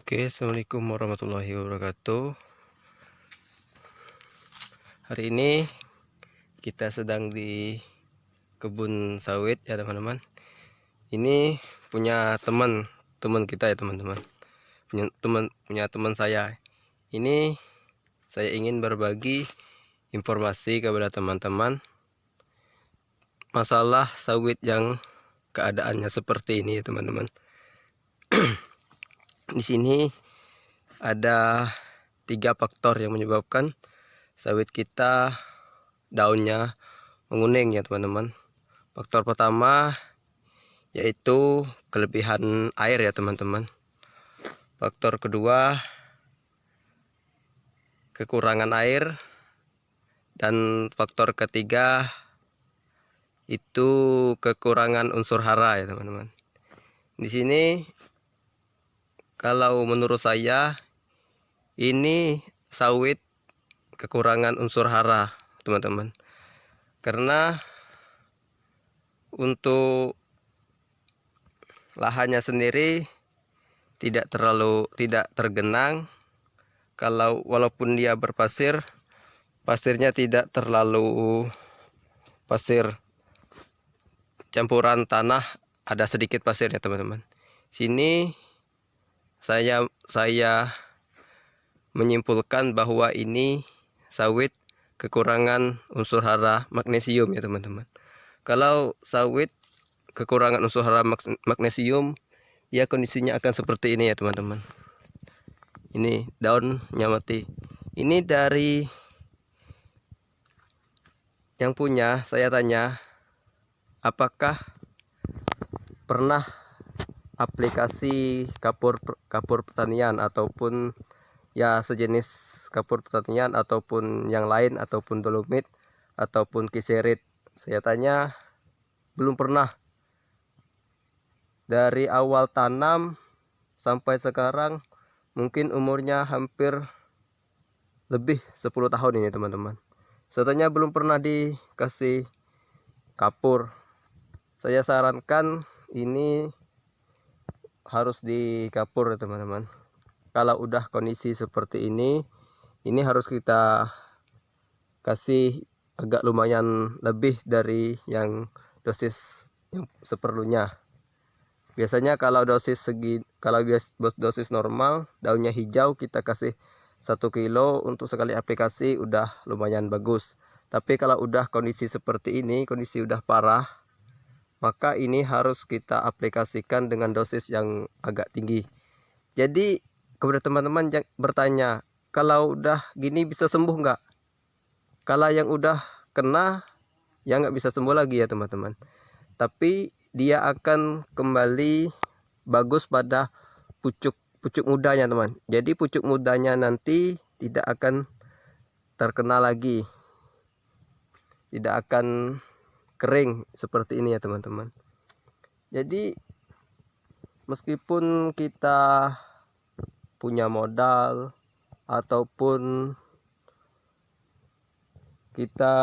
Oke, assalamualaikum warahmatullahi wabarakatuh. Hari ini kita sedang di kebun sawit ya teman-teman. Ini punya teman kita ya teman-teman. Punya teman saya. Ini saya ingin berbagi informasi kepada teman-teman masalah sawit yang keadaannya seperti ini ya teman-teman. Di sini ada 3 faktor yang menyebabkan sawit kita daunnya menguning ya teman-teman. Faktor pertama yaitu kelebihan air ya teman-teman. Faktor kedua kekurangan air, dan faktor ketiga itu kekurangan unsur hara ya teman-teman. Di sini kalau menurut saya ini sawit kekurangan unsur hara teman-teman, karena untuk lahannya sendiri tidak tergenang. Walaupun dia berpasir, pasirnya tidak terlalu pasir campuran tanah, ada sedikit pasir ya teman-teman. Sini saya menyimpulkan bahwa ini sawit kekurangan unsur hara magnesium ya teman-teman. Kalau sawit kekurangan unsur hara magnesium, ya kondisinya akan seperti ini ya teman-teman. Ini daunnya mati. Ini dari yang punya, saya tanya, apakah pernah aplikasi kapur pertanian ataupun ya sejenis kapur pertanian ataupun yang lain, ataupun dolomit ataupun kiserit? Saya tanya, belum pernah. Dari awal tanam sampai sekarang mungkin umurnya hampir lebih 10 tahun ini teman-teman. Saya tanya, belum pernah dikasih kapur. Saya sarankan ini harus dikapur ya teman-teman. Kalau udah kondisi seperti ini harus kita kasih agak lumayan lebih dari yang dosis yang seperlunya. Biasanya kalau dosis normal, daunnya hijau, kita kasih 1 kilo untuk sekali aplikasi udah lumayan bagus. Tapi kalau udah kondisi seperti ini, kondisi udah parah, maka ini harus kita aplikasikan dengan dosis yang agak tinggi. Jadi kepada teman-teman yang bertanya, kalau udah gini bisa sembuh nggak? Kalau yang udah kena ya nggak bisa sembuh lagi ya teman-teman. Tapi dia akan kembali bagus pada pucuk mudanya teman. Jadi pucuk mudanya nanti tidak akan terkena lagi, tidak akan kering seperti ini ya teman-teman. Jadi meskipun kita punya modal ataupun kita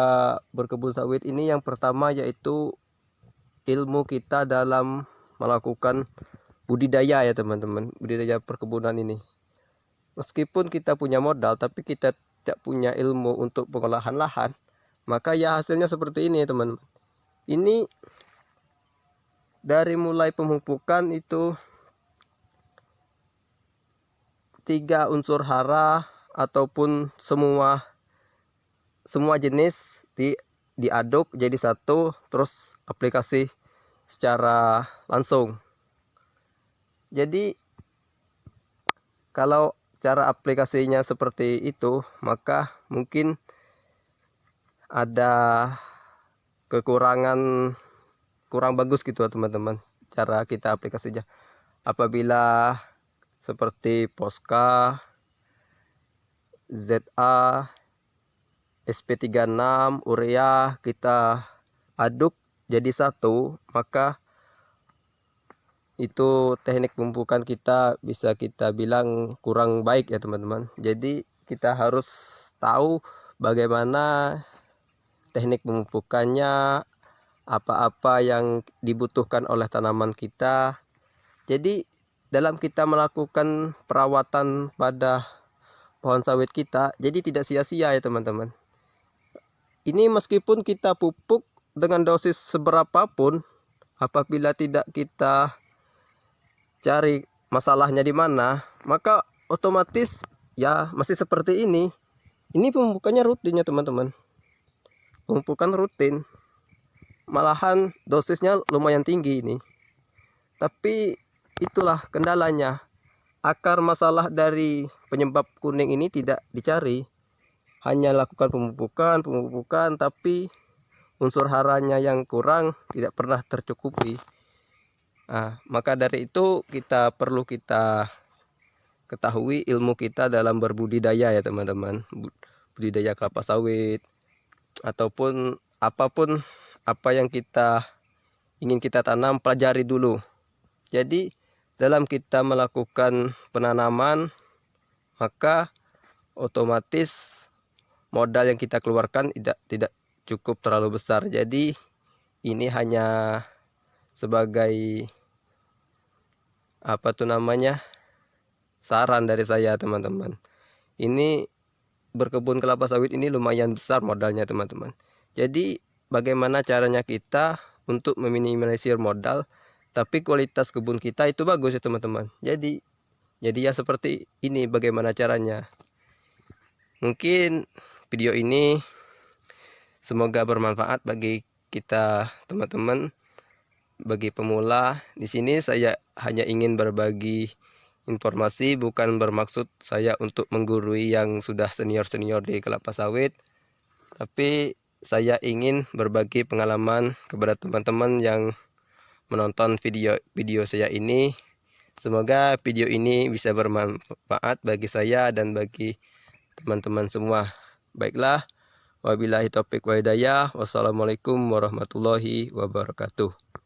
berkebun sawit, ini yang pertama yaitu ilmu kita dalam melakukan budidaya ya teman-teman, budidaya perkebunan ini. Meskipun kita punya modal tapi kita tidak punya ilmu untuk pengolahan lahan, maka ya hasilnya seperti ini ya teman-teman. Ini dari mulai pemupukan itu 3 unsur hara ataupun semua jenis diaduk jadi satu, terus aplikasi secara langsung. Jadi kalau cara aplikasinya seperti itu, maka mungkin ada kekurangan, kurang bagus gitu teman-teman cara kita aplikasinya. Apabila seperti Posca, ZA, SP36, urea kita aduk jadi satu, maka itu teknik pemupukan kita bisa kita bilang kurang baik ya teman-teman. Jadi kita harus tahu bagaimana teknik pemupukannya, apa-apa yang dibutuhkan oleh tanaman kita. Jadi dalam kita melakukan perawatan pada pohon sawit kita, jadi tidak sia-sia ya teman-teman. Ini meskipun kita pupuk dengan dosis seberapapun, apabila tidak kita cari masalahnya di mana, maka otomatis ya masih seperti ini. Ini pemupukannya rutin ya teman-teman. Pemupukan rutin. Malahan dosisnya lumayan tinggi ini. Tapi itulah kendalanya. Akar masalah dari penyebab kuning ini tidak dicari. Hanya lakukan pemupukan, tapi unsur haranya yang kurang tidak pernah tercukupi. Nah, maka dari itu perlu kita ketahui ilmu kita dalam berbudidaya ya teman-teman. Budidaya kelapa sawit ataupun apapun apa yang ingin kita tanam, pelajari dulu. Jadi dalam kita melakukan penanaman, maka otomatis modal yang kita keluarkan tidak cukup terlalu besar. Jadi ini hanya sebagai saran dari saya teman-teman. Ini berkebun kelapa sawit ini lumayan besar modalnya teman-teman. Jadi bagaimana caranya kita untuk meminimalisir modal tapi kualitas kebun kita itu bagus ya teman-teman. Jadi ya seperti ini bagaimana caranya. Mungkin video ini semoga bermanfaat bagi kita teman-teman, bagi pemula. Di sini saya hanya ingin berbagi informasi, bukan bermaksud saya untuk menggurui yang sudah senior-senior di kelapa sawit. Tapi saya ingin berbagi pengalaman kepada teman-teman yang menonton video saya ini. Semoga video ini bisa bermanfaat bagi saya dan bagi teman-teman semua. Baiklah, wabillahi taufiq wa hidayah. Wassalamualaikum warahmatullahi wabarakatuh.